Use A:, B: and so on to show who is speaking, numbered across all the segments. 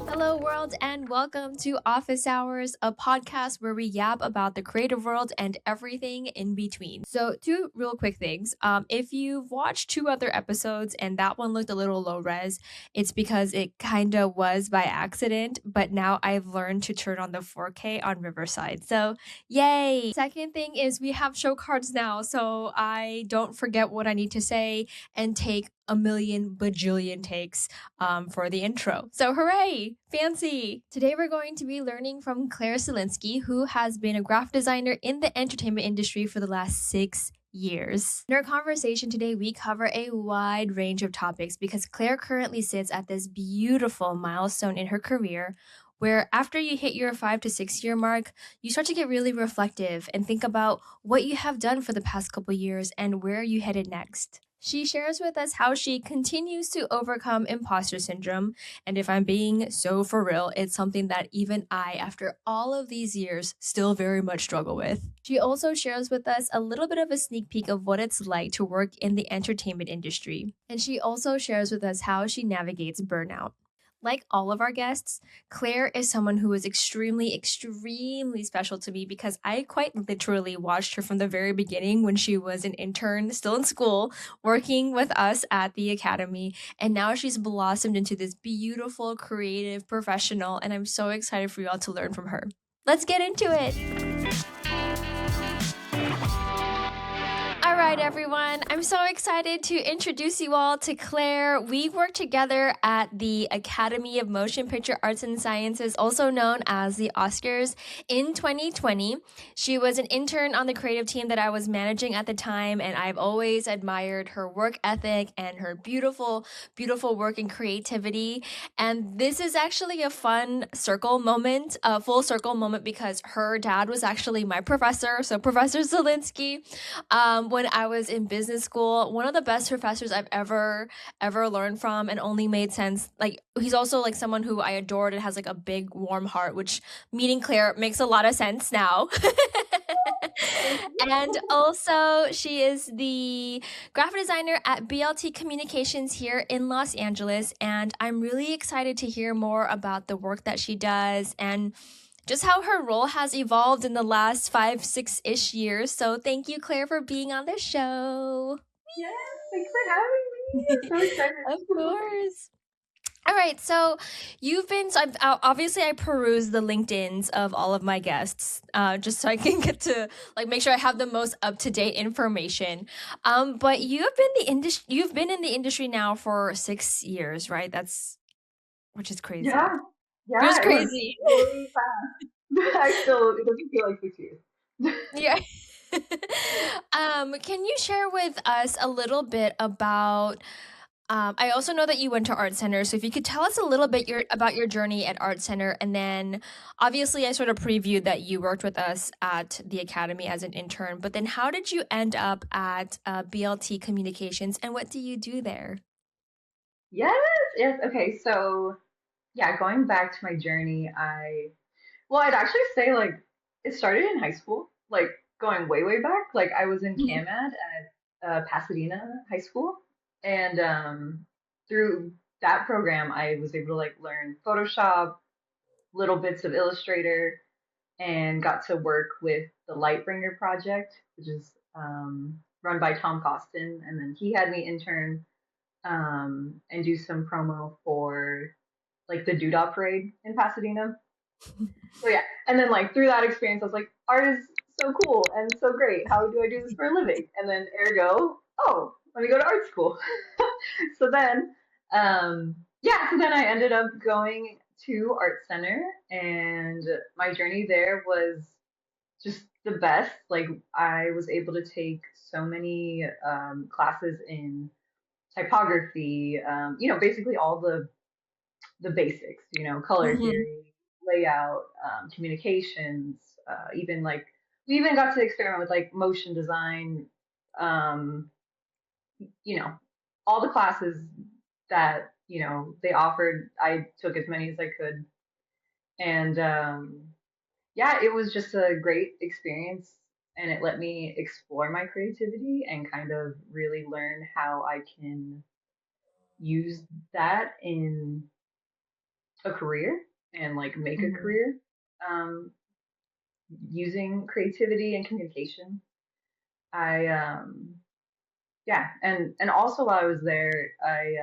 A: Hello, world, and welcome to Office Hours, a podcast where we yap about the creative world and everything in between. So, two real quick things. If you've watched two other episodes and that one looked a little low res, it's because it kind of was by accident, but now I've learned to turn on the 4K on Riverside. So, yay! Second thing is we have show cards now, so I don't forget what I need to say and take a million bajillion takes for the intro. So hooray! Fancy! Today we're going to be learning from Claire Selinske, who has been a graphic designer in the entertainment industry for the last 6 years. In our conversation today, we cover a wide range of topics because Claire currently sits at this beautiful milestone in her career where after you hit your 5 to 6 year mark, you start to get really reflective and think about what you have done for the past couple years and where you headed next. She shares with us how she continues to overcome imposter syndrome. And if I'm being so for real, it's something that even I, after all of these years, still very much struggle with. She also shares with us a little bit of a sneak peek of what it's like to work in the entertainment industry. And she also shares with us how she navigates burnout. Like all of our guests, Claire is someone who is extremely, extremely special to me because I quite literally watched her from the very beginning when she was an intern, still in school, working with us at the academy. And now she's blossomed into this beautiful, creative professional. And I'm so excited for you all to learn from her. Let's get into it. All right, everyone. I'm so excited to introduce you all to Claire. We worked together at the Academy of Motion Picture Arts and Sciences, also known as the Oscars, in 2020. She was an intern on the creative team that I was managing at the time, and I've always admired her work ethic and her beautiful, beautiful work and creativity. And this is actually a fun circle moment, a full circle moment, because her dad was actually my professor, so Professor Selinske. When I was in business school, one of the best professors I've ever learned from, and only made sense. Like, he's also like someone who I adored and has like a big warm heart, which meeting Claire makes a lot of sense now. And also, she is the graphic designer at BLT Communications here in Los Angeles, and I'm really excited to hear more about the work that she does and just how her role has evolved in the last 5, 6-ish years. So thank you, Claire, for being on the show.
B: Yes, thanks for having me. I'm so excited.
A: Of course. All right, so obviously I peruse the LinkedIns of all of my guests, just so I can get to like make sure I have the most up to date information. But you've been in the industry now for 6 years, right? Which is crazy.
B: Yeah,
A: It's
B: it
A: crazy.
B: was really fast. It doesn't feel like 6 years.
A: Yeah. Can you share with us a little bit about I also know that you went to Art Center, so if you could tell us a little bit about your journey at Art Center, and then obviously I sort of previewed that you worked with us at the Academy as an intern, but then how did you end up at BLT Communications, and what do you do there?
B: Yes, yes. Okay, so yeah, going back to my journey, I'd actually say like it started in high school, like going way, way back. Like I was in
A: Mhm.
B: CAMAD at Pasadena High School, and through that program, I was able to like learn Photoshop, little bits of Illustrator, and got to work with the Lightbringer project, which is run by Tom Costin. And then he had me intern and do some promo for like the Doodah Parade in Pasadena. So yeah, and then like through that experience, I was like, art is so cool and so great. How do I do this for a living? And then ergo, oh, let me go to art school. So then, so then I ended up going to Art Center, and my journey there was just the best. Like I was able to take so many classes in typography, basically all the basics, color
A: Mhm.
B: theory, layout, communications, even like we even got to experiment with like motion design, um, you know, all the classes that, they offered. I took as many as I could. And yeah, it was just a great experience. and it let me explore my creativity and kind of really learn how I can use that in a career and like make a
A: Mhm.
B: career um, using creativity and communication. I yeah, and also while I was there, I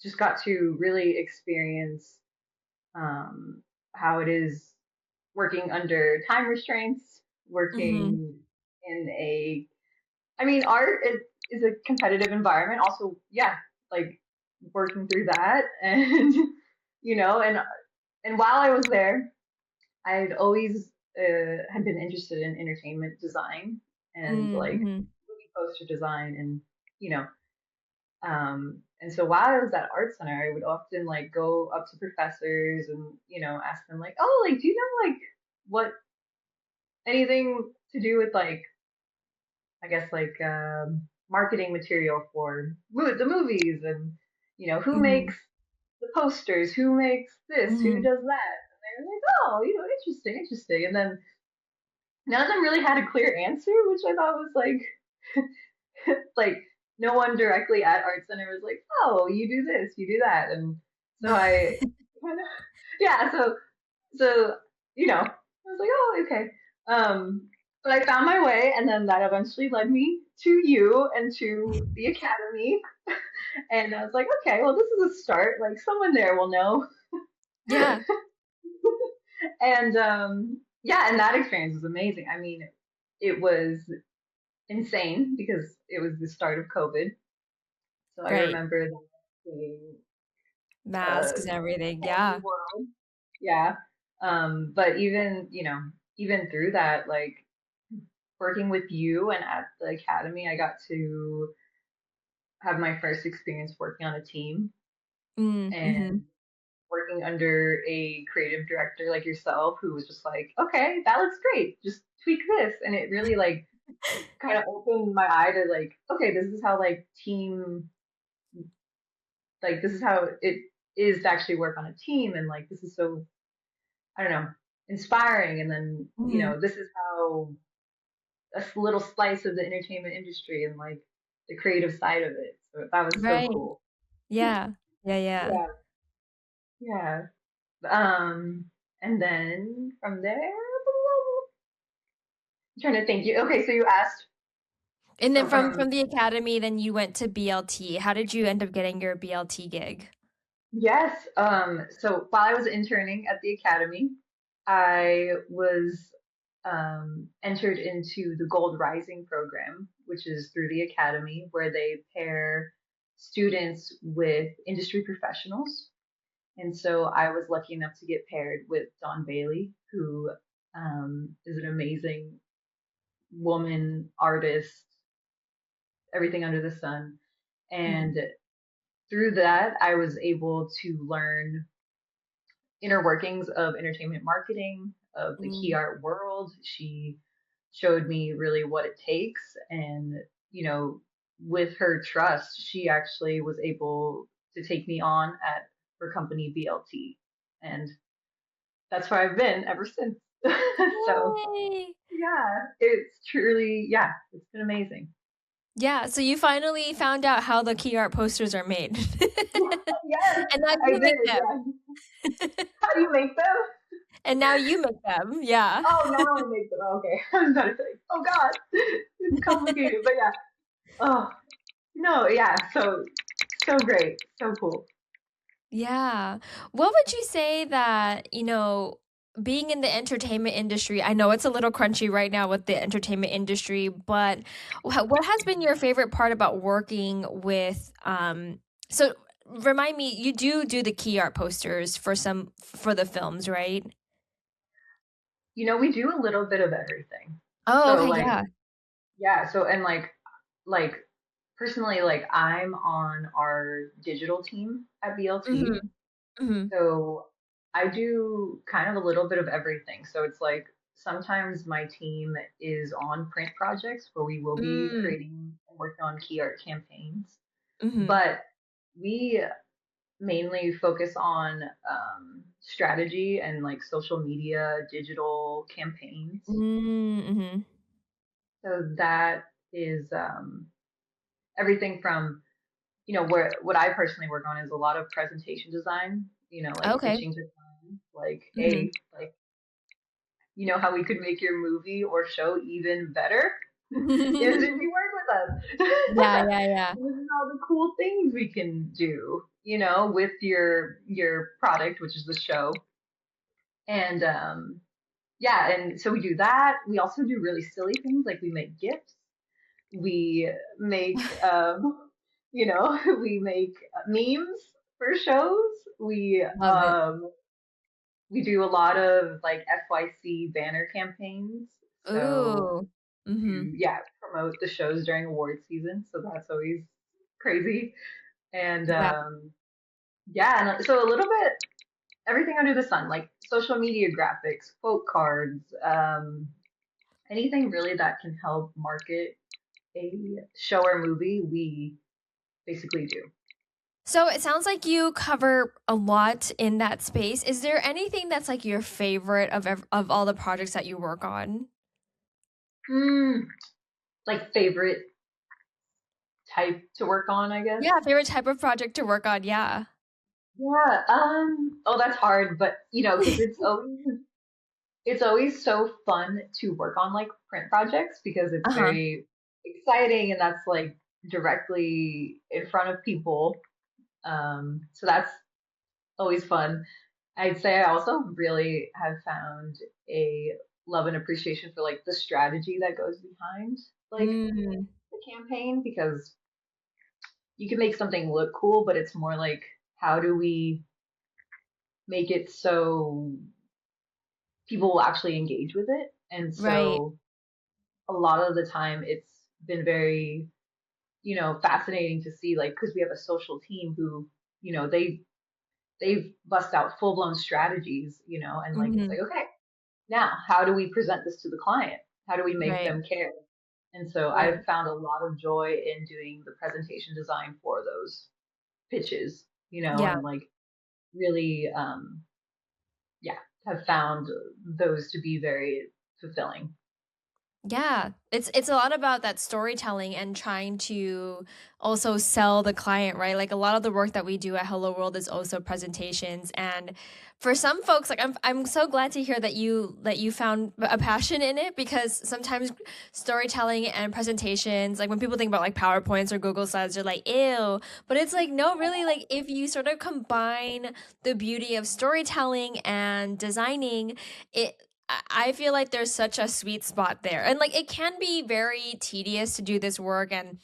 B: just got to really experience um, how it is working under time restraints,
A: Mhm.
B: working in a, I mean, art is a competitive environment. Also, yeah, like working through that, and and while I was there, I'd always had been interested in entertainment design and like
A: Mhm.
B: movie poster design, and you know, and so while I was at art center, I would often like go up to professors and ask them like, oh, like, do you know like what anything to do with like I guess like marketing material for the movies, and who
A: Mhm.
B: makes the posters, who makes this, who
A: Mhm.
B: does that, and they were like, oh, interesting, interesting, and then none of them really had a clear answer, which I thought was like like no one directly at art center was like, oh, you do this, you do that, and so I kind of yeah, so I was like, oh, okay. But I found my way, and then that eventually led me to you and to the academy. And I was like, okay, well, this is a start. Like, someone there will know.
A: Yeah.
B: And yeah, and that experience was amazing. I mean, it was insane because it was the start of COVID. So I
A: Right.
B: remember that being a
A: Masks and everything.
B: whole new
A: Yeah.
B: world. Yeah. But even through that, like working with you and at the academy, I got to have my first experience working on a team and
A: Mhm.
B: working under a creative director like yourself who was just like, okay, that looks great. Just tweak this. And it really like kind of opened my eye to like, okay, this is how like team, like this is how it is to actually work on a team. And like, this is so, I don't know, inspiring. And then,
A: Mhm.
B: this is how little slice of the entertainment industry and like the creative side of it. So that was so
A: Right.
B: cool.
A: Yeah. Yeah, yeah.
B: Yeah, yeah. Um, and then from there, I'm trying to think. You okay? So you asked.
A: And then
B: So
A: from
B: from
A: the academy, then you went to BLT. How did you end up getting your BLT gig?
B: yes. So while I was interning at the academy, I was entered into the Gold Rising program, which is through the academy, where they pair students with industry professionals. And so I was lucky enough to get paired with Dawn Bailey, who is an amazing woman, artist, everything under the sun.
A: Mhm.
B: And through that, I was able to learn inner workings of entertainment marketing, of the key
A: Mm.
B: art world. She showed me really what it takes. And, you know, with her trust, she actually was able to take me on at her company, BLT. And that's where I've been ever since. So
A: Yay!
B: yeah, it's truly, yeah, it's been amazing.
A: Yeah, so you finally found out how the key art posters are made.
B: Yes,
A: And now
B: I
A: you make
B: did. Yeah.
A: them.
B: How do you make them?
A: And now you make them. Yeah.
B: Oh, now I make them. Okay. I was about to say, oh God, it's complicated, but yeah. Oh, no, yeah. So great. So cool.
A: Yeah. What would you say that, being in the entertainment industry, I know it's a little crunchy right now with the entertainment industry, but what has been your favorite part about working with, so remind me, you do the key art posters for the films, right?
B: We do a little bit of everything.
A: Oh,
B: So
A: okay,
B: like,
A: yeah.
B: yeah. So and like personally, like I'm on our digital team at BLT.
A: Mhm. Mhm.
B: So I do kind of a little bit of everything. So it's like sometimes my team is on print projects where we will be
A: Mm.
B: creating and working on key art campaigns,
A: Mhm.
B: but we mainly focus on strategy and like social media, digital campaigns.
A: Mm-hmm.
B: So that is everything from, where what I personally work on is a lot of presentation design, like
A: Okay.
B: pitching to clients, like,
A: Mm-hmm.
B: hey, like, how we could make your movie or show even better? Yes, if you work with us.
A: Yeah, yeah, yeah.
B: This is all the cool things we can do, with your product, which is the show. And yeah, and so we do that. We also do really silly things like we make gifts. We make we make memes for shows.
A: Love it.
B: We do a lot of like FYC banner campaigns. So
A: Ooh. Mm-hmm.
B: yeah, promote the shows during award season. So that's always crazy. And
A: Yeah.
B: yeah, and so a little bit everything under the sun, like social media graphics, quote cards, anything really that can help market a show or movie, we basically do.
A: So it sounds like you cover a lot in that space. Is there anything that's like your favorite of all the projects that you work on?
B: Mm, like favorite type to work on, I guess.
A: Yeah, favorite type of project to work on. Yeah.
B: Yeah. Oh, that's hard, but because it's always so fun to work on like print projects because it's
A: Uh-huh.
B: very exciting and that's like directly in front of people. So that's always fun. I'd say I also really have found a love and appreciation for like the strategy that goes behind like
A: Mm,
B: the campaign because you can make something look cool, but it's more like how do we make it so people will actually engage with it? And
A: right.
B: so a lot of the time it's been very, fascinating to see like because we have a social team who, they've bust out full blown strategies, and like it's
A: Mm-hmm.
B: like, okay, now how do we present this to the client? How do we make
A: Right.
B: them care? And so
A: Right.
B: I've found a lot of joy in doing the presentation design for those pitches,
A: Yeah.
B: and like really, yeah, have found those to be very fulfilling.
A: Yeah, it's a lot about that storytelling and trying to also sell the client, right? Like a lot of the work that we do at Hello World is also presentations, and for some folks, like I'm so glad to hear that you found a passion in it because sometimes storytelling and presentations, like when people think about like PowerPoints or Google Slides, they're like ew, but it's like no, really, like if you sort of combine the beauty of storytelling and designing it, I feel like there's such a sweet spot there. And like it can be very tedious to do this work, and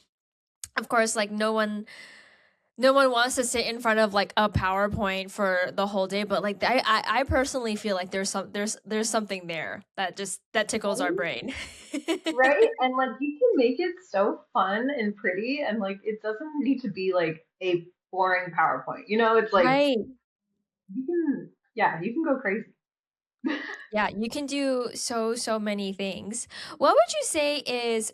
A: of course like no one wants to sit in front of like a PowerPoint for the whole day, but like I personally feel like there's something there that just that tickles our
B: Right?
A: brain.
B: Right? And like you can make it so fun and pretty and like it doesn't need to be like a boring PowerPoint. It's like
A: Right.
B: yeah, you can go crazy.
A: Yeah, you can do so many things. What would you say is,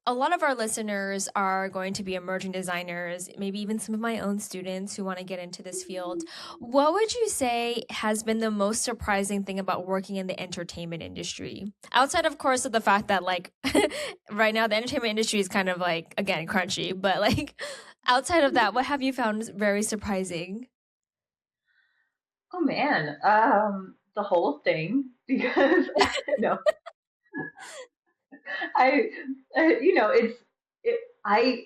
A: a lot of our listeners are going to be emerging designers, maybe even some of my own students who want to get into this field. What would you say has been the most surprising thing about working in the entertainment industry? Outside, of course, of the fact that like right now the entertainment industry is kind of like again crunchy, but like outside of that, what have you found very surprising?
B: Oh man, the whole thing because no, I, it's I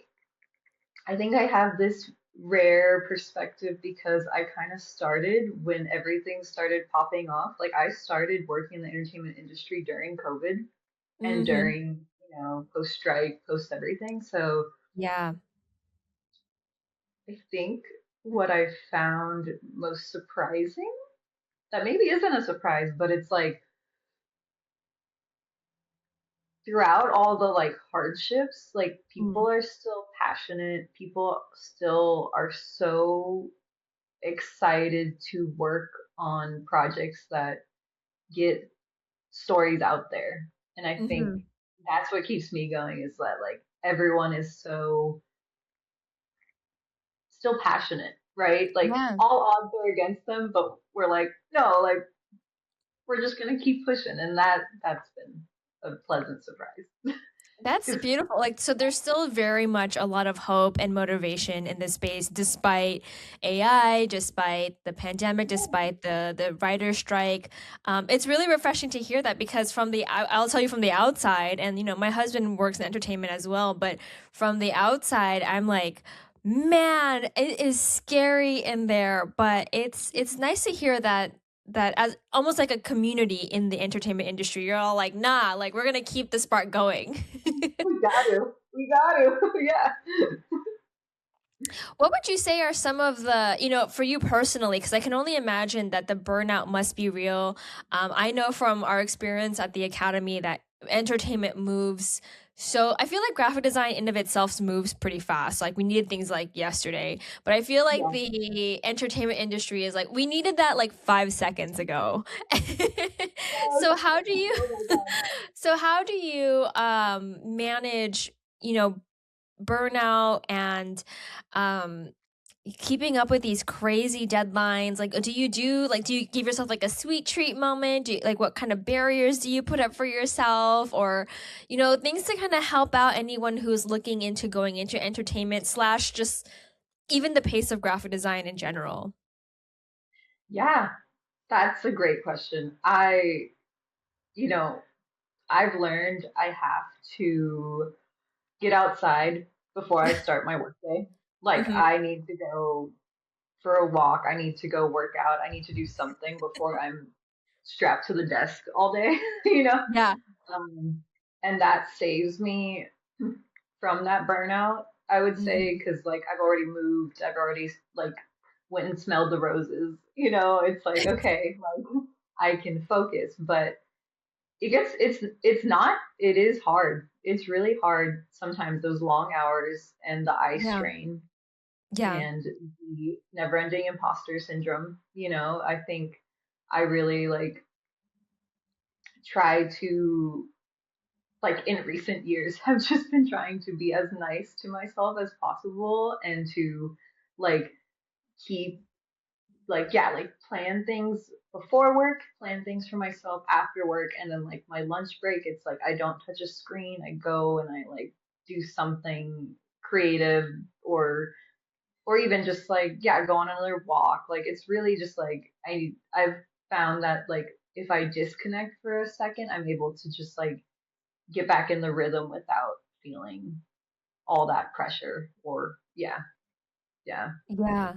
B: I think I have this rare perspective because I kind of started when everything started popping off. Like I started working in the entertainment industry during COVID and
A: Mm-hmm.
B: during, post strike, post everything. So
A: Yeah.
B: I think what I found most surprising, that maybe isn't a surprise, but it's like throughout all the like hardships, like
A: Mm.
B: people are still passionate. People still are so excited to work on projects that get stories out there. And I think
A: Mm-hmm.
B: that's what keeps me going is that like everyone is so still passionate. right? Like
A: Yeah.
B: all odds are against them, but we're like, no, like we're just gonna keep pushing, and that's been a pleasant surprise.
A: That's
B: Because
A: beautiful. Like, so there's still very much a lot of hope and motivation in this space, despite AI, despite the pandemic, despite the writer strike. It's really refreshing to hear that because I'll tell you from the outside, and my husband works in entertainment as well, but from the outside, I'm like, man, it is scary in there, but it's nice to hear that as almost like a community in the entertainment industry, you're all like, nah, like we're gonna keep the spark going.
B: we got to, yeah.
A: What would you say are some of for you personally, because I can only imagine that the burnout must be real. I know from our experience at the academy that entertainment moves. So I feel like graphic design in of itself moves pretty fast. Like we needed things like yesterday, but I feel like
B: Yeah.
A: the entertainment industry is like we needed that like 5 seconds ago.
B: Oh,
A: so how do you,
B: oh my God.
A: so how do you manage, you know, burnout and um keeping up with these crazy deadlines? Like do you give yourself like a sweet treat moment? Like what kind of barriers do you put up for yourself, or things to kind of help out anyone who's looking into going into entertainment slash just even the pace of graphic design in general?
B: Yeah, that's a great question. You know, I've learned I have to get outside before I start my workday. Like
A: Hmm.
B: I need to go for a walk. I need to go work out. I need to do something before I'm strapped to the desk all day, you know?
A: Yeah.
B: Um, and that saves me from that burnout, I would say,
A: Hmm.
B: because like I've already moved, I've already like went and smelled the roses, you know? It's like, okay, like I can focus, but it's not, it is hard. It's really hard sometimes, those long hours and the eye
A: Yeah.
B: strain
A: Yeah.
B: and the never-ending imposter syndrome. I think I really like try to like in recent years have just been trying to be as nice to myself as possible and to like keep like yeah, like plan things before work, plan things for myself after work, and then like my lunch break, it's like I don't touch a screen. I go and I like do something creative or or even just like yeah, go on another walk. Like it's really just like I've found that like if I disconnect for a second, I'm able to just like get back in the rhythm without feeling all that pressure or yeah, yeah,
A: Yeah.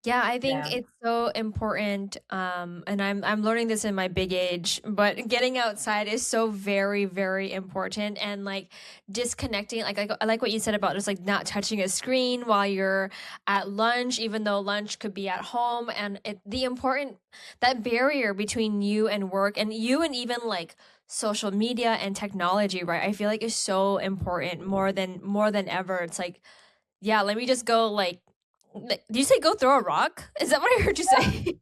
A: Yeah, I think
B: yeah,
A: it's so important. And I'm learning this in my big age, but getting outside is so very, very important. And like disconnecting, like I like what you said about just like not touching a screen while you're at lunch, even though lunch could be at home. And the important that barrier between you and work and you and even like social media and technology, right? I feel like is so important more than ever. It's like, yeah, let me just go like did you say go throw a rock? Is that what I heard you say?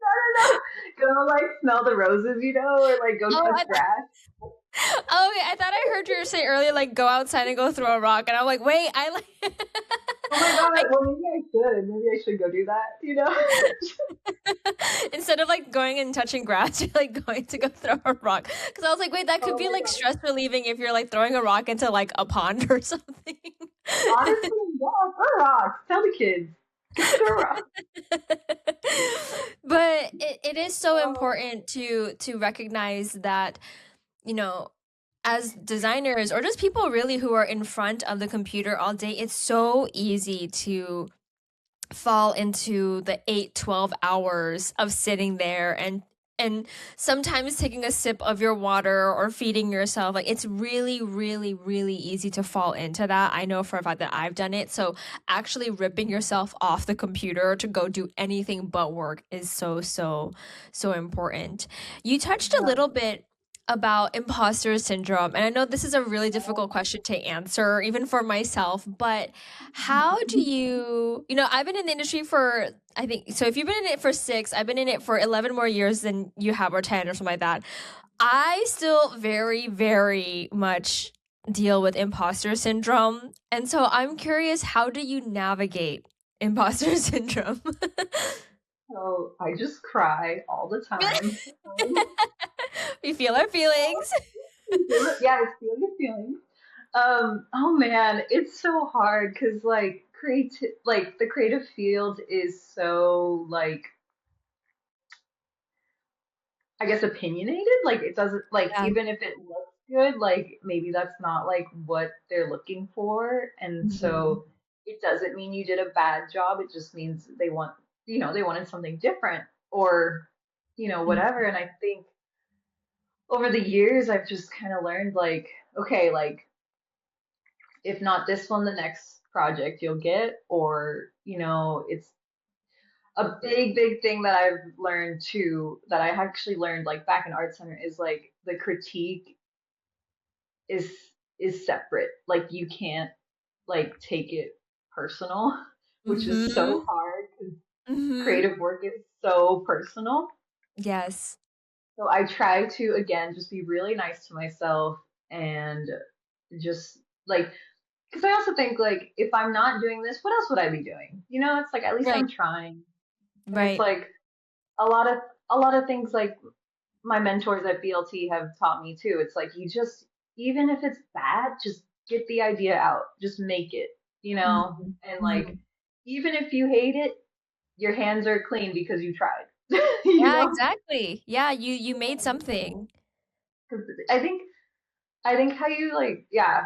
B: I don't know. Go like smell the roses, or like go
A: Oh,
B: touch grass.
A: oh, okay. I thought I heard you say earlier like go outside and go throw a rock, and I'm like, wait, I like.
B: Oh my god,
A: I
B: well maybe I should. Maybe I should go do that.
A: instead of like going and touching grass, you're like going to go throw a rock. Because I was like, wait, that could
B: Oh
A: be
B: my
A: like
B: god.
A: stress relieving if you're like throwing a rock into like a pond or something.
B: Honestly, yeah, throw rocks. Tell the kids. Go throw rocks.
A: But it is so
B: Oh,
A: important to recognize that you know as designers or just people really who are in front of the computer all day, it's so easy to fall into the 8-12 hours of sitting there and sometimes taking a sip of your water or feeding yourself. Like it's really really really easy to fall into that. I know for a fact that I've done it. So actually ripping yourself off the computer to go do anything but work is so important. You touched a
B: yeah.
A: little bit about imposter syndrome, and I know this is a really difficult question to answer even for myself, but how do I've been in the industry for, I think, so if you've been in it for 6, I've been in it for 11 more years than you have, or 10 or something like that. I still very, very much deal with imposter syndrome. And so I'm curious, how do you navigate imposter syndrome?
B: So I just cry all the time.
A: We feel our feelings.
B: Yeah, it's feeling feelings. Oh man, it's so hard because like the creative field is so like I guess opinionated. Like it doesn't like
A: Yeah.
B: even if it looks good, like maybe that's not like what they're looking for, and
A: Mhm.
B: so it doesn't mean you did a bad job. It just means they want they wanted something different or whatever.
A: Mhm.
B: And I think over the years I've just kind of learned like okay, like if not this one, the next project you'll get, or it's a big thing that I've learned too, that I actually learned like back in art center is like the critique is is separate. Like you can't like take it personal, which is so
A: Mhm.
B: hard because
A: Mhm.
B: creative work is so personal.
A: Yes.
B: So I try to again just be really nice to myself and just like because I also think like if I'm not doing this, what else would I be doing? It's like at least
A: Right.
B: I'm trying. And it's
A: Right.
B: like a lot of things like my mentors at BLT have taught me too. It's like you just even if it's bad, just get the idea out. Just make it,
A: Mhm.
B: And like
A: Mhm.
B: even if you hate it, your hands are clean because you tried.
A: Yeah, exactly. Yeah, you made
B: Yeah.
A: something.
B: 'Cause I think how you like yeah,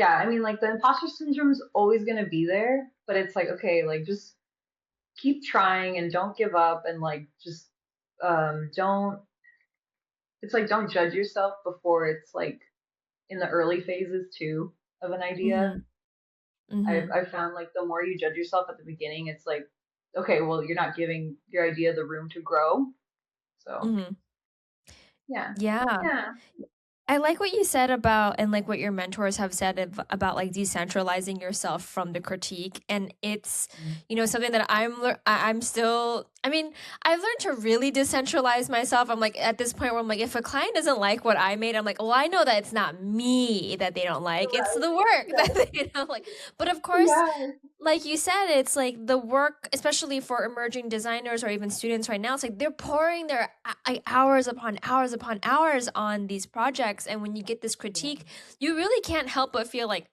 B: I mean like the imposter syndrome is always gonna be there, but it's like okay, like just keep trying and don't give up and like just don't it's like don't judge yourself before it's like in the early phases too of an idea.
A: Mhm.
B: I've
A: Mhm.
B: I've found like the more you judge yourself at the beginning, it's like okay, well you're not giving your idea the room to grow. So
A: Mhm.
B: yeah,
A: Yeah.
B: yeah,
A: I like what you said about, and like what your mentors have said about like decentralizing yourself from the critique. And it's, something that I'm still, I mean, I've learned to really decentralize myself. I'm like at this point where I'm like, if a client doesn't like what I made, I'm like, well, I know that it's not me that they don't like, it's
B: right,
A: the work that
B: right,
A: they don't like. But of course,
B: yeah,
A: like you said, it's like the work, especially for emerging designers or even students right now, it's like they're pouring their hours upon hours upon hours on these projects. And when you get this critique, you really can't help but feel like,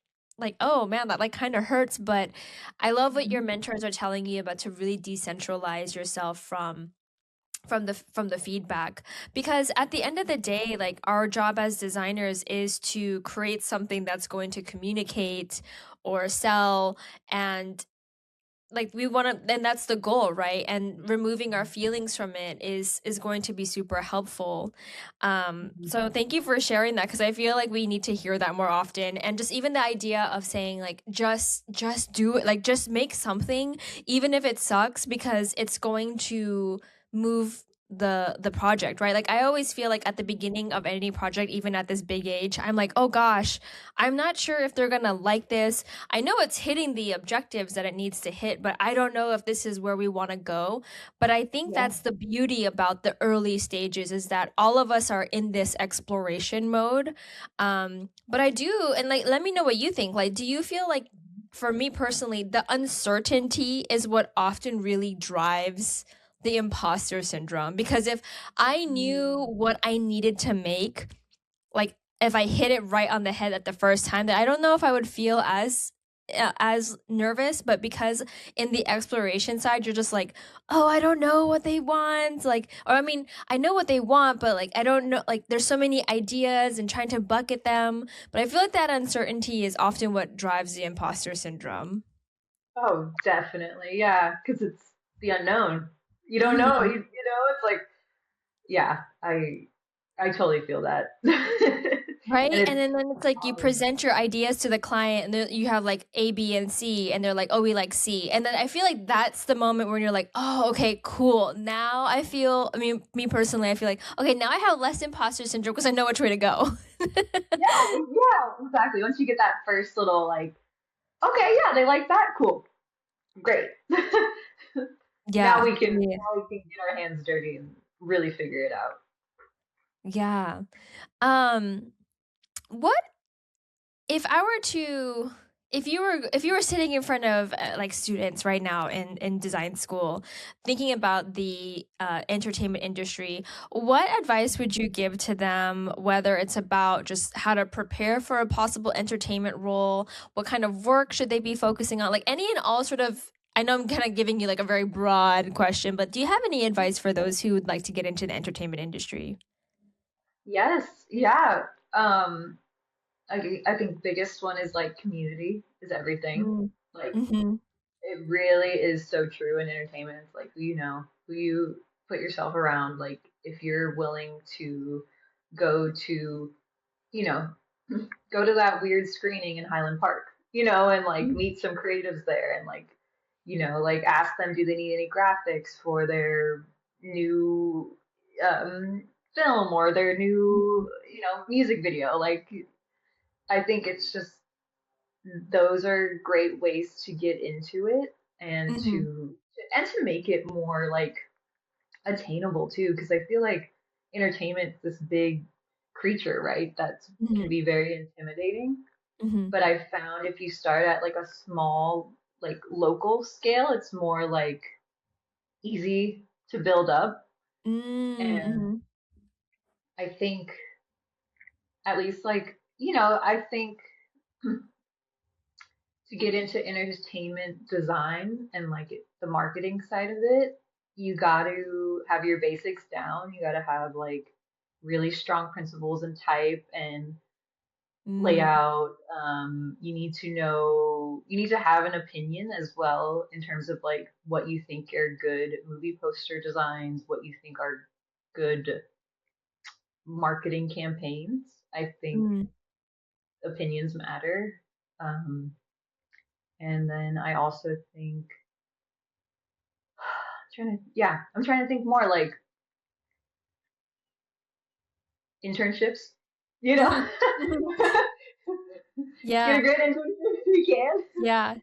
A: oh man, that like kind of hurts. But I love what your
B: Mhm.
A: mentors are telling you about, to really decentralize yourself from the feedback, because at the end of the day, like our job as designers is to create something that's going to communicate or sell. And like we want to, and that's the goal, right? And removing our feelings from it is going to be super helpful.
B: Mhm.
A: So thank you for sharing that, because I feel like we need to hear that more often. And just even the idea of saying like just do it, like just make something, even if it sucks, because it's going to move the project, right? Like I always feel like at the beginning of any project, even at this big age, I'm like, oh gosh, I'm not sure if they're gonna like this. I know it's hitting the objectives that it needs to hit, but I don't know if this is where we want to go. But I think
B: Yeah.
A: that's the beauty about the early stages, is that all of us are in this exploration mode. But I do, and like, let me know what you think. Like, do you feel like, for me personally, the uncertainty is what often really drives the imposter syndrome? Because if I knew
B: Mm.
A: what I needed to make, like if I hit it right on the head at the first time, that I don't know if I would feel as nervous. But because in the exploration side, you're just like, oh, I don't know what they want, like, or I mean, I know what they want, but like I don't know, like there's so many ideas and trying to bucket them. But I feel like that uncertainty is often what drives the imposter syndrome.
B: Oh, definitely, yeah, because it's the unknown. You don't know,
A: Hmm.
B: it's like yeah, I totally feel that, and
A: Right? And
B: it's
A: then it's like you
B: all
A: present your ideas to the client, and then you have like A, B, and C, and they're like, oh, we like C. And then I feel like that's the moment when you're like, oh, okay, cool. Now I feel, I mean, me personally, I feel like, okay, now I have less imposter syndrome because I know which way to go.
B: yeah, yeah, exactly. Once you get that first little like, okay, yeah, they like that, cool, great.
A: Yeah. Yeah.
B: Now we can get our hands dirty and really figure it out.
A: Yeah. Um, what if I were to if you were sitting in front of like students right now in design school, thinking about the entertainment industry, what advice would you give to them, whether it's about just how to prepare for a possible entertainment role, what kind of work should they be focusing on, like any and all sort of, I know I'm kind of giving you like a very broad question, but do you have any advice for those who would like to get into the entertainment industry?
B: Yes, yeah. Um, I think biggest one is like community is everything.
A: Mm.
B: Like
A: Mm-hmm.
B: it really is so true in entertainment. It's like who you know, who you put yourself around. Like if you're willing to go to, you know, go to that weird screening in Highland Park, and like meet some creatives there and like, like ask them, do they need any graphics for their new film or their new, music video? Like, I think it's just those are great ways to get into it and
A: Mm-hmm.
B: to make it more like attainable too, because I feel like entertainment's this big creature, right? That can
A: Mm-hmm.
B: be very intimidating.
A: Mm-hmm.
B: But I found if you start at like a small, like local scale, it's more like easy to build up. And
A: Mm-hmm.
B: I think at least like, I think to get into entertainment design and like the marketing side of it, you got to have your basics down. You got to have like really strong principles in type and
A: Mm.
B: layout. You need to have an opinion as well in terms of like what you think are good movie poster designs, what you think are good marketing campaigns. I think
A: Mm.
B: opinions matter. Um, and then I also think, I'm trying to think more like internships, you know,
A: Mhm. Mhm.
B: get a
A: Yeah.
B: great internship if you can.
A: Yeah.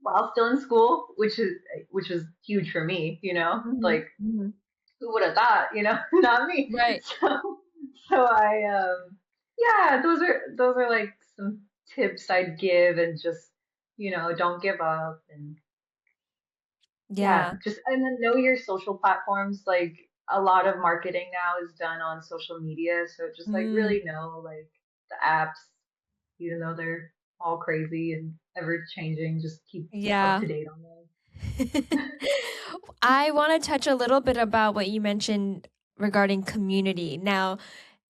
B: While still in school, which is huge for me,
A: Mhm.
B: like
A: Mhm.
B: who would have thought, not me.
A: Right.
B: So yeah, those are like some tips I'd give and just, don't give up and yeah,
A: Yeah.
B: just and then know your social platforms. Like a lot of marketing now is done on social media, so just like
A: Mm.
B: really know like the apps, even though they're all crazy and ever changing, just keep up
A: Yeah.
B: to date on them.
A: I want to touch a little bit about what you mentioned regarding community. Now,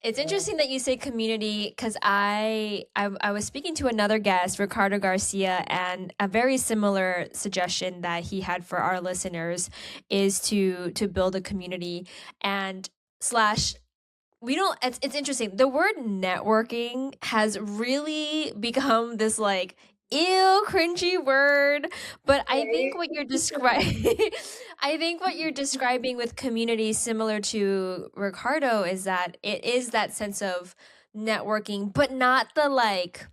A: it's
B: Yeah.
A: interesting that you say community because I was speaking to another guest, Ricardo Garcia, and a very similar suggestion that he had for our listeners is to build a community and slash we don't it's interesting. The word networking has really become this like ew cringy word, but I think
B: Right?
A: what you're describing I think what you're describing with community similar to Ricardo is that it is that sense of networking, but not the like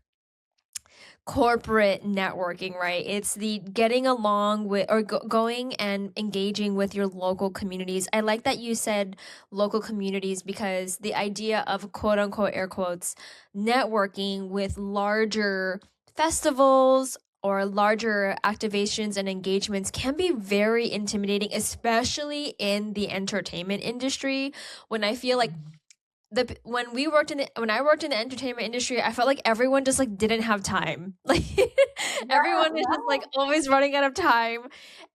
A: corporate networking, right? It's the getting along with or going and engaging with your local communities. I like that you said local communities because the idea of quote unquote air quotes networking with larger festivals or larger activations and engagements can be very intimidating, especially in the entertainment industry. When I feel like the when I worked in the entertainment industry, I felt like everyone just like didn't have time. Like
B: Yeah,
A: everyone is just like always running out of time.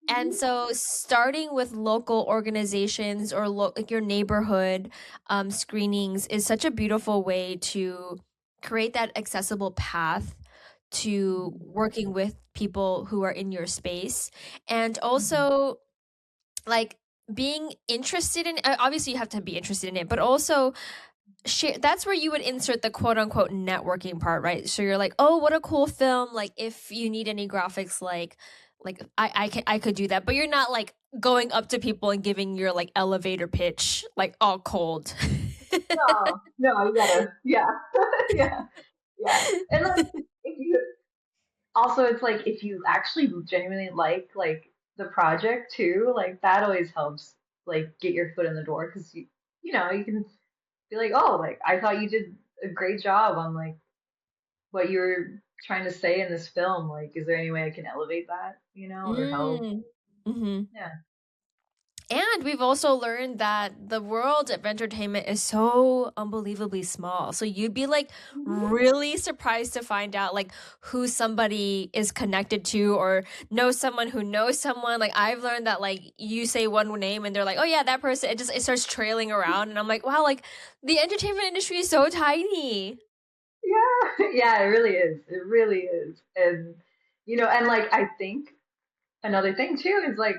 A: And so starting with local organizations or like your neighborhood screenings is such a beautiful way to create that accessible path to working with people who are in your space and also like being interested in obviously you have to be interested in it but also share that's where you would insert the quote unquote networking part, right? So you're like, oh, what a cool film. Like if you need any graphics, I could do that. But you're not like going up to people and giving your like elevator pitch like all cold.
B: no, no, you gotta, yeah, yeah, yeah. And like, if you also, it's like if you actually genuinely like the project too, like that always helps, like get your foot in the door because you can be like, oh, like I thought you did a great job on like what you were trying to say in this film, like, is there any way I can elevate that, or help?
A: Mm. Mm-hmm.
B: Yeah.
A: And we've also learned that the world of entertainment is so unbelievably small. So you'd be like
B: Mhm.
A: really surprised to find out like who somebody is connected to or knows someone who knows someone. Like I've learned that like you say one name and they're like, "Oh yeah, that person." It starts trailing around and I'm like, "Wow, like the entertainment industry is so tiny."
B: Yeah, yeah, it really is. It really is. And and like I think another thing too is like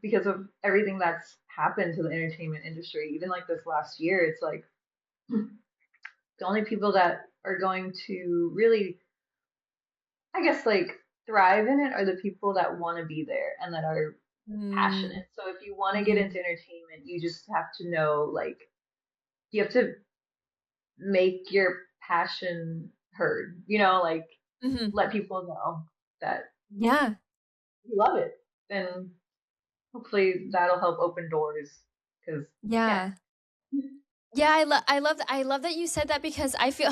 B: because of everything that's happened to the entertainment industry, even like this last year, it's like the only people that are going to really, I guess, like thrive in it are the people that want to be there and that are
A: Mm,
B: passionate. So if you want to get
A: mm-hmm,
B: into entertainment, you just have to know, like, you have to make your passion heard, like
A: mm-hmm.
B: let people know that
A: Yeah.
B: you love it. And hopefully that'll help open doors. Because, yeah.
A: Yeah. Yeah, I love that you said that because I feel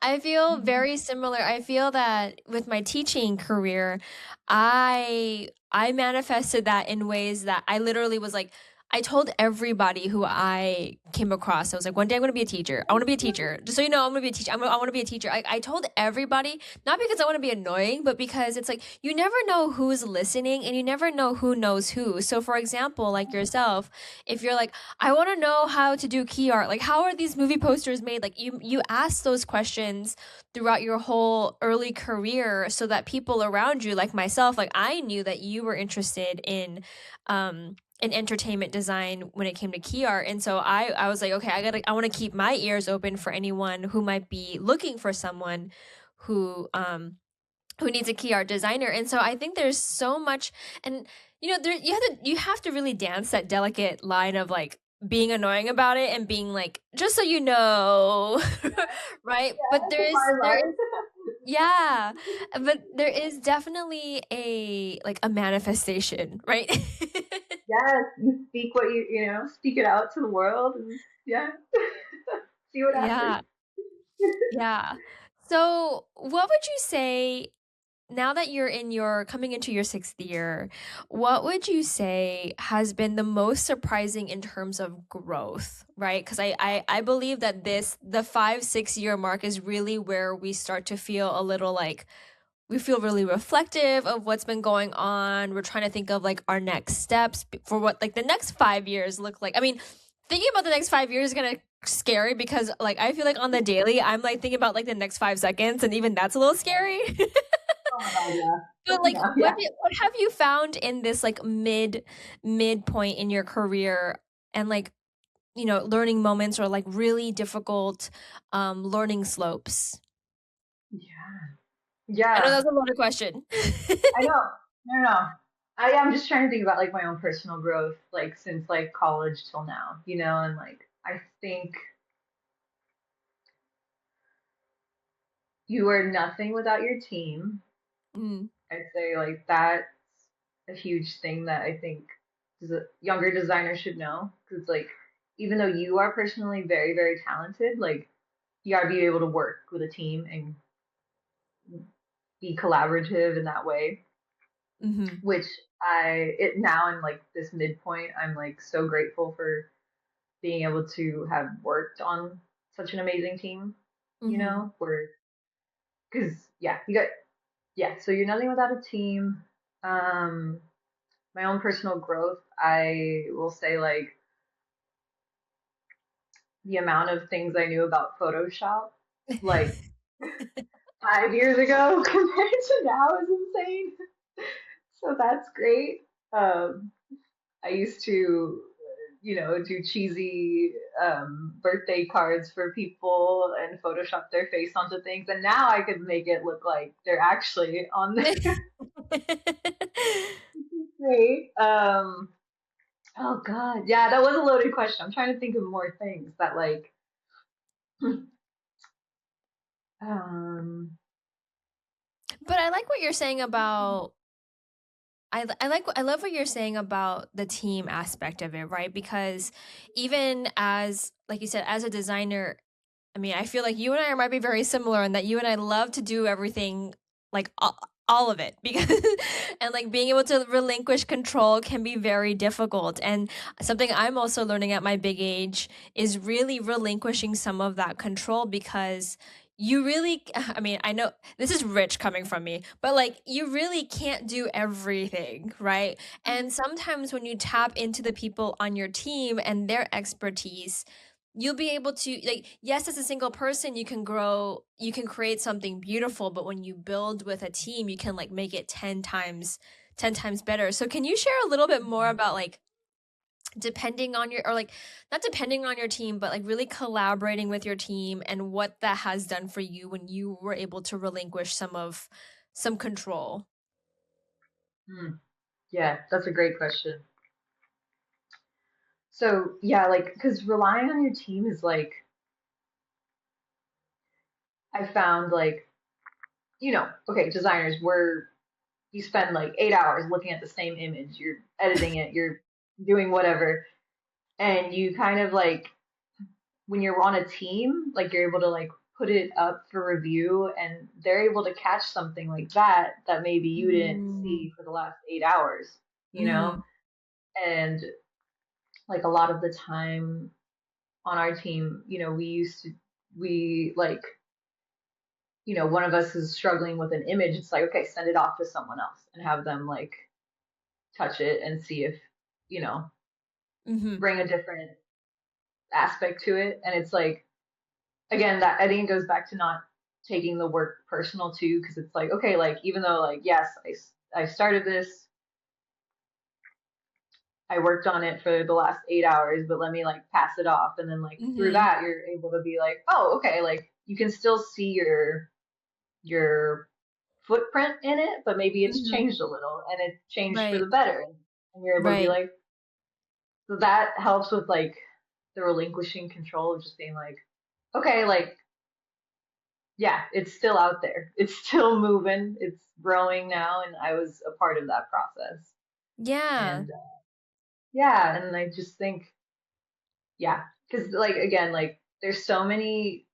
A: I feel
B: Mhm.
A: very similar. I feel that with my teaching career, I manifested that in ways that I literally was like I told everybody who I came across. I was like, one day I'm gonna be a teacher. I want to be a teacher. Just so you know, I'm gonna be a teacher. I want to be a teacher. I told everybody, not because I want to be annoying, but because it's like you never know who's listening and you never know who knows who. So, for example, like yourself, if you're like, I want to know how to do key art. Like, how are these movie posters made? Like, you ask those questions throughout your whole early career, so that people around you, like myself, like I knew that you were interested in entertainment design when it came to key art, and so I was like, okay, I want to keep my ears open for anyone who might be looking for someone who needs a key art designer. And so I think there's so much, and there you have to really dance that delicate line of like being annoying about it and being like, just so you know, right?
B: Yeah,
A: But
B: that's a fine
A: there
B: line.
A: is, yeah, but there is definitely a like a manifestation, right?
B: Yes, you speak what speak it out to the world and yeah, see what happens.
A: Yeah, yeah. So what would you say now that you're in your coming into your sixth year, what would you say has been the most surprising in terms of growth, right? Because I believe that the 5 6 year mark is really where we start to feel a little like we feel really reflective of what's been going on. We're trying to think of like our next steps for what like the next 5 years look like. I mean, thinking about the next 5 years is gonna scary because like I feel like on the daily I'm like thinking about like the next 5 seconds and even that's a little scary.
B: Oh my God, yeah.
A: But like
B: No, yeah.
A: what have you found in this like midpoint in your career and like learning moments or like really difficult learning slopes?
B: Yeah.
A: I know that
B: Yeah.
A: was a loaded question.
B: I know. I know. I'm just trying to think about like my own personal growth, like since like college till now, and like I think you are nothing without your team.
A: Mm,
B: I'd say like that's a huge thing that I think younger designers should know. Because like even though you are personally very, very talented, like you gotta be able to work with a team and be collaborative in that way.
A: mm-hmm,
B: Which it now in like this midpoint, I'm like so grateful for being able to have worked on such an amazing team,
A: mm-hmm,
B: where because yeah, you got yeah, so you're nothing without a team. Um, my own personal growth, I will say like the amount of things I knew about Photoshop, like 5 years ago compared to now is insane. So that's great. I used to, do cheesy birthday cards for people and Photoshop their face onto things, and now I could make it look like they're actually on there. Great. Oh God, yeah, that was a loaded question. I'm trying to think of more things that like, um,
A: But I like what you're saying about I love what you're saying about the team aspect of it, right? Because even as like you said, as a designer, I mean, I feel like you and I might be very similar in that you and I love to do everything, like all of it, because and like being able to relinquish control can be very difficult. And something I'm also learning at my big age is really relinquishing some of that control, because you really, I mean, I know this is rich coming from me, but like you really can't do everything, right? And sometimes when you tap into the people on your team and their expertise, you'll be able to, like, yes, as a single person you can grow, you can create something beautiful, but when you build with a team you can like make it 10 times better. So can you share a little bit more about like depending on your, or like not depending on your team, but like really collaborating with your team and what that has done for you when you were able to relinquish some control?
B: Hmm. Yeah, that's a great question. So yeah, like, because relying on your team is like, I found like, okay, designers, you spend like 8 hours looking at the same image, you're editing it, you're doing whatever, and you kind of like, when you're on a team, like you're able to like put it up for review and they're able to catch something like that maybe you didn't
A: Mm.
B: see for the last 8 hours, you know?
A: Mm-hmm.
B: And like a lot of the time on our team, we like, one of us is struggling with an image. It's like, okay, send it off to someone else and have them like touch it and see if, you know,
A: Mm-hmm.
B: bring a different aspect to it. And it's like, again, that I think it goes back to not taking the work personal too, because it's like, okay, like even though like, yes, I started this, I worked on it for the last 8 hours, but let me like pass it off. And then like through
A: Mm-hmm.
B: that, you're able to be like, oh, okay, like you can still see your footprint in it, but maybe it's
A: Mm-hmm.
B: changed a little and it changed for
A: Right.
B: the better. And you're able to be
A: Right.
B: like, so that helps with like the relinquishing control of just being like, okay, like, yeah, it's still out there. It's still moving. It's growing now. And I was a part of that process.
A: Yeah.
B: And yeah, and I just think, yeah, because like, again, like there's so many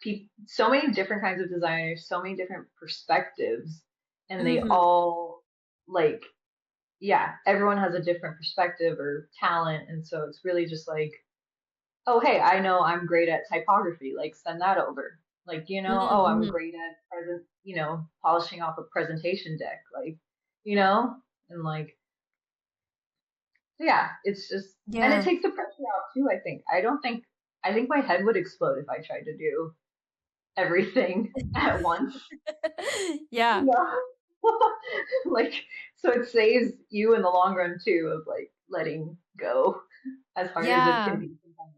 B: people, so many different kinds of designers, so many different perspectives, and they
A: Mm-hmm.
B: all like, yeah, everyone has a different perspective or talent, and so it's really just like, oh, hey, I know I'm great at typography, like send that over. Like, oh, I'm
A: Mm-hmm.
B: great at polishing off a presentation deck, like, you know, and like, yeah, it's just, and it
A: Yeah.
B: takes the pressure out too, I think. I think my head would explode if I tried to do everything at once, you
A: Yeah.
B: know? Like, so it saves you in the long run too of like letting go as hard as it can
A: Yeah.
B: be sometimes.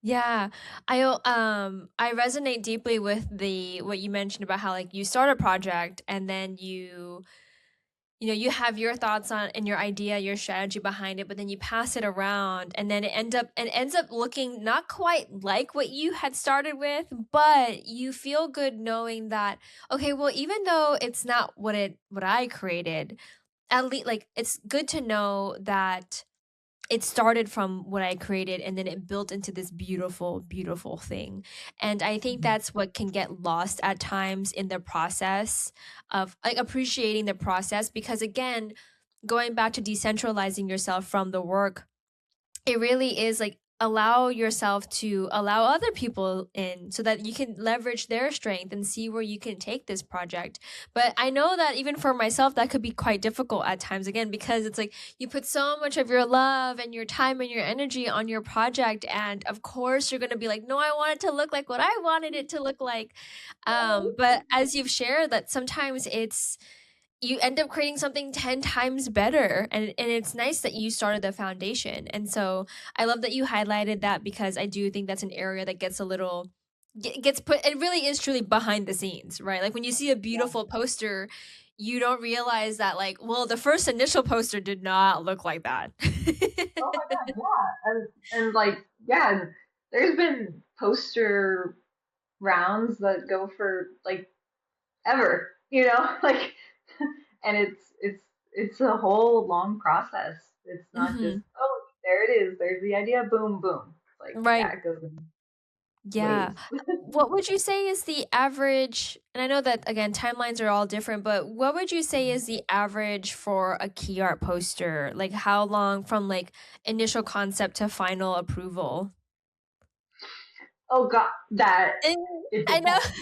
A: Yeah. I resonate deeply with the what you mentioned about how like you start a project and then you have your thoughts on and your idea, your strategy behind it, but then you pass it around and then it ends up looking not quite like what you had started with, but you feel good knowing that, okay, well, even though it's not what I created, at least like it's good to know that it started from what I created and then it built into this beautiful, beautiful thing. And I think
B: Mhm.
A: that's what can get lost at times in the process of like appreciating the process. Because again, going back to decentralizing yourself from the work, it really is like allow yourself to allow other people in so that you can leverage their strength and see where you can take this project. But I know that even for myself that could be quite difficult at times, again, because it's like you put so much of your love and your time and your energy on your project, and of course you're going to be like, no, I want it to look like what I wanted it to look like. But as you've shared that sometimes it's you end up creating something 10 times better, and it's nice that you started the foundation. And so I love that you highlighted that, because I do think that's an area that gets a little gets put, it really is truly behind the scenes, right? Like when you see a
B: Yeah.
A: beautiful poster, you don't realize that, like, well, the first initial poster did not look like that.
B: Oh my God, yeah. And like, yeah, and there's been poster rounds that go for like ever, like, and it's a whole long process. It's not just,
A: Hmm.
B: oh, there it is, there's the idea, boom, boom. It's like,
A: Right.
B: yeah, it goes in.
A: Yeah.
B: ways.
A: What would you say is the average, and I know that again, timelines are all different, but what would you say is the average for a key art poster? Like how long from like initial concept to final approval?
B: Oh God, that
A: And
B: it
A: I know
B: depends.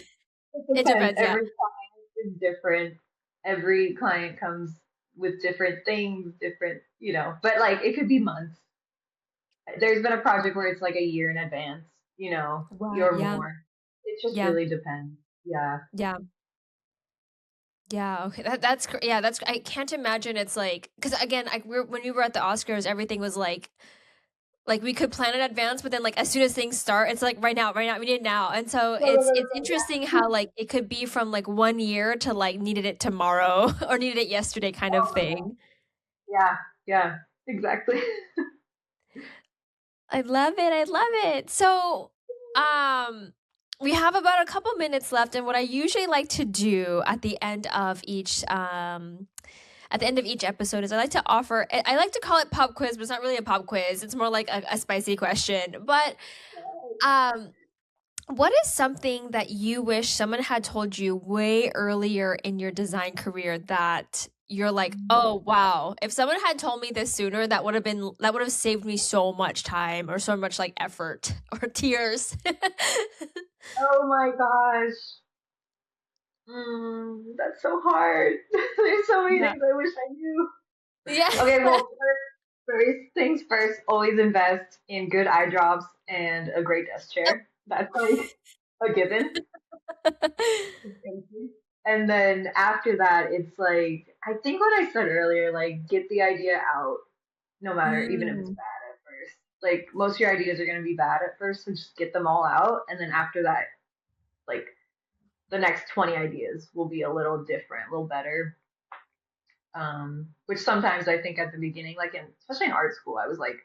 B: It
A: it
B: depends.
A: depends, yeah.
B: Every client is different. Every client comes with different things, different, but like it could be months. There's been a project where it's like a year in advance,
A: Wow,
B: or
A: yeah.
B: more. It just
A: Yeah.
B: really depends. Yeah.
A: Yeah. Yeah, okay. Yeah, that's I can't imagine it's like because again, when we were at the Oscars, everything was like we could plan in advance, but then like as soon as things start, it's like right now, we need it now. And so
B: Go, go, go,
A: it's
B: go,
A: interesting how like it could be from like 1 year to like needed it tomorrow or needed it yesterday kind of thing.
B: yeah. Yeah. Exactly.
A: I love it. I love it. So, um, we have about a couple minutes left, and what I usually like to do at the end of each episode is I like to offer I like to call it pop quiz, but it's not really a pop quiz. It's more like a spicy question. But um what is something that you wish someone had told you way earlier in your design career that you're like, "Oh, wow. If someone had told me this sooner, that would have saved me so much time or so much like effort or tears."
B: Oh my gosh. That's so hard. There's so many
A: Yeah.
B: things I wish I knew.
A: Yeah.
B: Okay, well, first things first, always invest in good eye drops and a great desk chair. That's like a given. And then after that, it's like, I think what I said earlier, like, get the idea out, no matter, even if it's
A: Mm.
B: bad at first. Like, most of your ideas are going to be bad at first, so just get them all out. And then after that, like, the next 20 ideas will be a little different, a little better. Which sometimes I think at the beginning, like especially in art school, I was like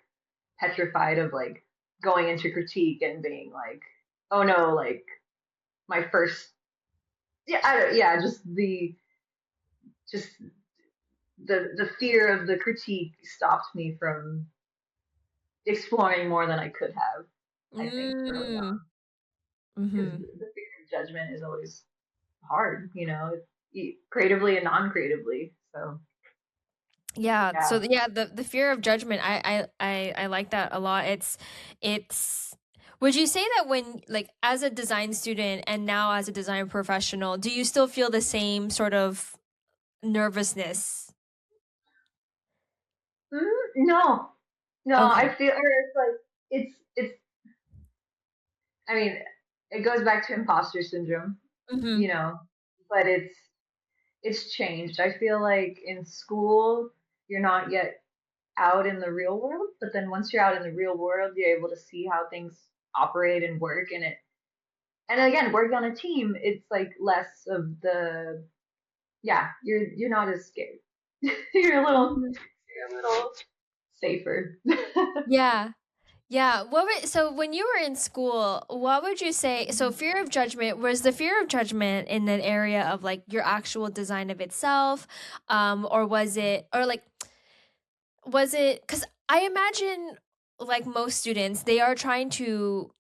B: petrified of like going into critique and being like, oh no, like my first, yeah, yeah, just the fear of the critique stopped me from exploring more than I could have. I think early
A: Mm.
B: on, because
A: Mhm.
B: the fear of judgment is always hard, creatively and non-creatively. So
A: Yeah. So
B: yeah.
A: yeah, the fear of judgment, I like that a lot. It's would you say that when like as a design student and now as a design professional, do you still feel the same sort of nervousness?
B: No, no,
A: Okay.
B: I feel or it's like it's I mean, it goes back to imposter syndrome,
A: Mm-hmm.
B: you know, but it's changed. I feel like in school you're not yet out in the real world, but then once you're out in the real world, you're able to see how things operate and work and again, working on a team, it's like less of the yeah, you're not as scared. you're a little
A: Mm-hmm.
B: you're a little safer.
A: Yeah. Yeah. So when you were in school, what would you say? So fear of judgment, was the fear of judgment in an area of like your actual design of itself? Or was it because I imagine like most students, they are trying to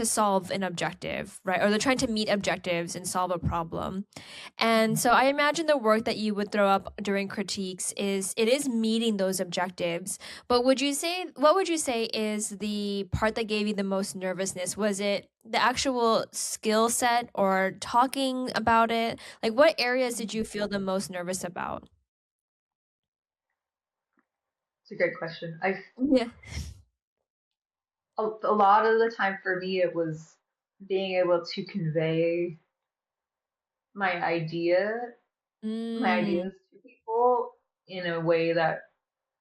A: solve an objective, right? Or they're trying to meet objectives and solve a problem. And so I imagine the work that you would throw up during critiques is meeting those objectives. But what would you say is the part that gave you the most nervousness? Was it the actual skill set or talking about it? Like what areas did you feel the most nervous about?
B: It's a great question.
A: Yeah.
B: A lot of the time for me, it was being able to convey my idea, my
A: Mm.
B: ideas to people in a way that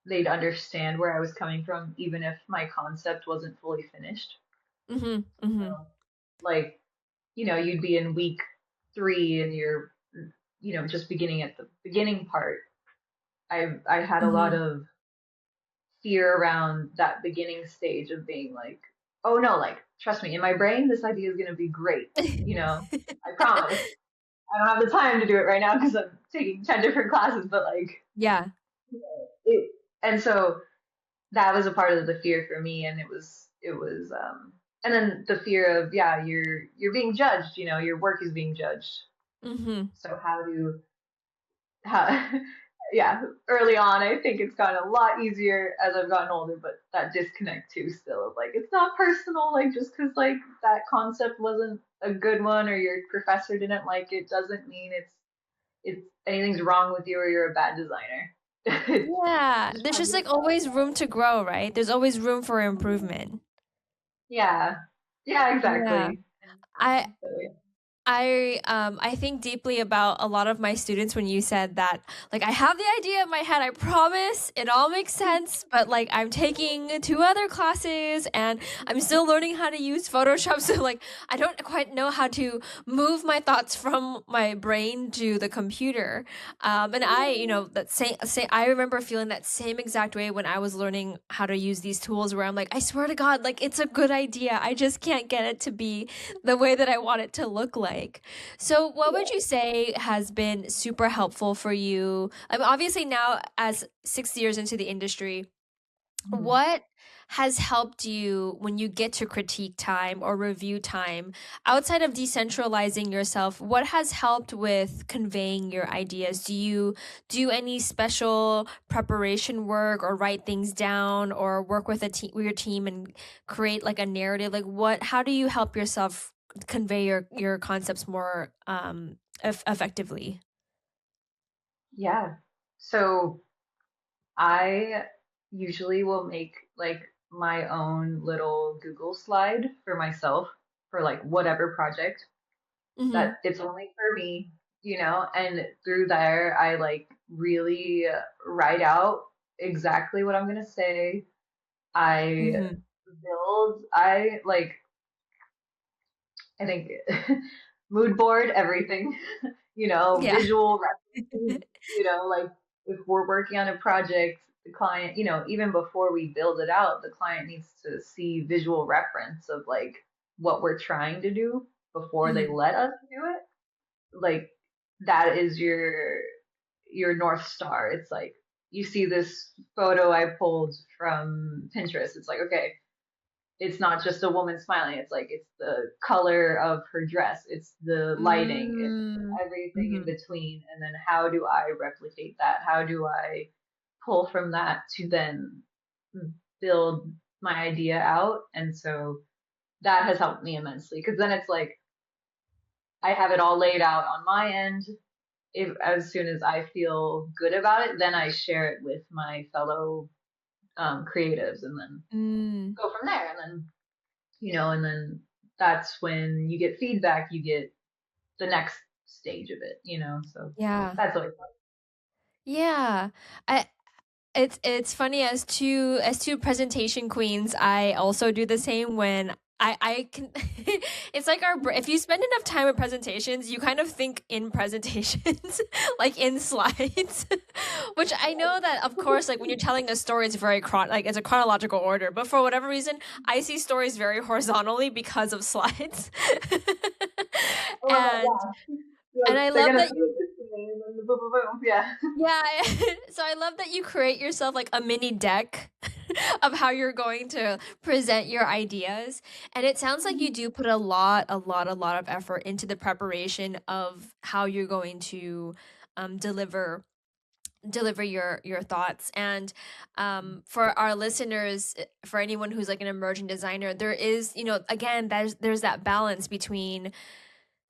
B: they'd understand where I was coming from, even if my concept wasn't fully finished.
A: Mhm. Mhm.
B: So, like, you'd be in week 3 and you're, just beginning at the beginning part. I had a lot
A: Mhm.
B: of fear around that beginning stage of being like, oh no, like trust me, in my brain this idea is gonna be great. I promise. I don't have the time to do it right now because I'm taking 10 different classes, but like
A: Yeah.
B: it, and so that was a part of the fear for me, and it was and then the fear of, yeah, you're being judged, your work is being judged.
A: Mm-hmm.
B: So how yeah, early on I think it's gotten a lot easier as I've gotten older, but that disconnect too still of like it's not personal, like just because like that concept wasn't a good one or your professor didn't like it doesn't mean it's anything's wrong with you or you're a bad designer. It's
A: Yeah,
B: just
A: there's
B: part of
A: just
B: the
A: like always
B: process.
A: room to grow, right? There's always room for improvement.
B: Yeah. Yeah,
A: Yeah.
B: exactly.
A: I
B: And so yeah.
A: I think deeply about a lot of my students when you said that, like, I have the idea in my head, I promise it all makes sense, but like I'm taking two other classes and I'm still learning how to use Photoshop, so like I don't quite know how to move my thoughts from my brain to the computer. And I, that I remember feeling that same exact way when I was learning how to use these tools, where I'm like, I swear to God, like it's a good idea. I just can't get it to be the way that I want it to look like. So, what would you say has been super helpful for you? I mean, obviously, now as 6 years into the industry,
B: Mhm.
A: what has helped you when you get to critique time or review time, outside of decentralizing yourself? What has helped with conveying your ideas? Do you do any special preparation work or write things down or work with a team, with your team, and create like a narrative? Like what, how do you help yourself convey your concepts more effectively?
B: Yeah. So I usually will make like my own little Google slide for myself for like whatever project that
A: Mhm.
B: it's only for me, and through there I like really write out exactly what I'm gonna say. I
A: Mhm.
B: I like, I think mood board everything,
A: Yeah.
B: visual references, like if we're working on a project, the client, even before we build it out, the client needs to see visual reference of like what we're trying to do before they
A: Mhm.
B: let us do it. Like that is your North Star. It's like you see this photo I pulled from Pinterest. It's like, okay, it's not just a woman smiling. It's like it's the color of her dress, it's the lighting, it's
A: Mm.
B: everything in
A: Mhm.
B: between. And then how do I replicate that? How do I pull from that to then build my idea out? And so that has helped me immensely because then it's like I have it all laid out on my end. If as soon as I feel good about it, then I share it with my fellow creatives, and then
A: Mm.
B: go from there. And then and then that's when you get feedback, you get the next stage of it. So
A: Yeah.
B: that's always
A: Yeah. I it's funny, as two presentation queens, I also do the same when I can it's like if you spend enough time with presentations, you kind of think in presentations, like in slides. Which I know that of course, like when you're telling a story, it's very like it's a chronological order, but for whatever reason, I see stories very horizontally because of slides.
B: fun. I love that.
A: and
B: Yeah, you're
A: and
B: like
A: I
B: they're
A: love
B: gonna
A: that
B: say
A: you
B: it this way, and then the boom, boom, boom. Yeah.
A: Yeah, so I love that you create yourself like a mini deck of how you're going to present your ideas. And it sounds like you do put a lot of effort into the preparation of how you're going to deliver your thoughts. And for our listeners, for anyone who's like an emerging designer, there is, again, there's that balance between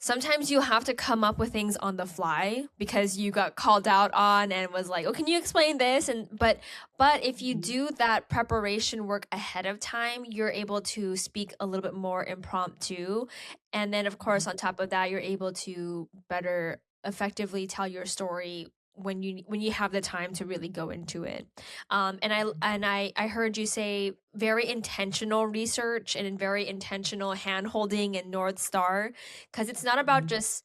A: sometimes you have to come up with things on the fly because you got called out on and was like, oh, can you explain this? And but if you
B: Mhm.
A: do that preparation work ahead of time, you're able to speak a little bit more impromptu. And then of course on top of that, you're able to better effectively tell your story when you have the time to really go into it. I heard you say very intentional research and very intentional hand holding and North Star, because it's not about
B: Mhm.
A: just,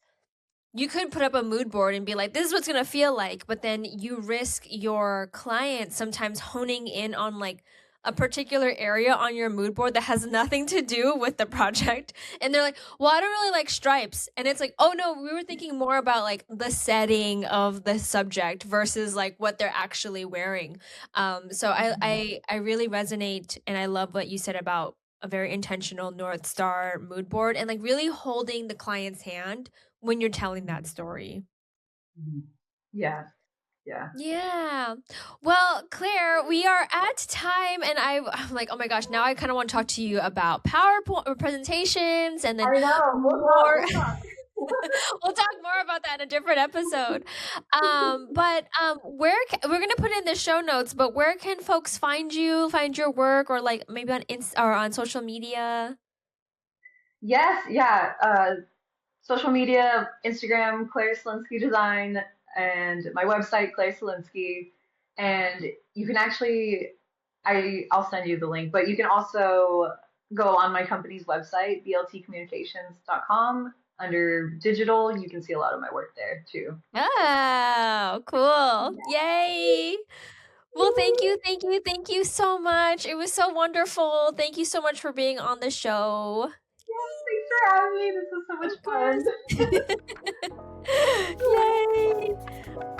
A: you could put up a mood board and be like, this is what's going to feel like, but then you risk your client sometimes honing in on like a particular area on your mood board that has nothing to do with the project, and they're like, well, I don't really like stripes, and it's like, oh no, we were thinking more about like the setting of the subject versus like what they're actually wearing. So
B: Mhm.
A: I really resonate, and I love what you said about a very intentional North Star mood board and like really holding the client's hand when you're telling that story.
B: Yeah. Yeah.
A: Yeah. Well, Claire, we are at time, and I'm like, oh my gosh, now I kind of want to talk to you about PowerPoint presentations, and then
B: I know.
A: more.
B: We'll talk.
A: We'll talk more about that in a different episode. But where we're gonna put in the show notes, but where can folks find you, find your work, or like maybe on or on social media?
B: Yes. Yeah. Social media, Instagram, Claire Selinske Design, and my website, Claire Selinske. And you can actually, I'll send you the link, but you can also go on my company's website, bltcommunications.com. Under digital, you can see a lot of my work there too.
A: Oh, cool.
B: Yeah.
A: Yay. Well, thank you so much. It was so wonderful. Thank you so much for being on the show.
B: Yes, thanks for having me. This was so much
A: Of course.
B: fun.
A: Yay.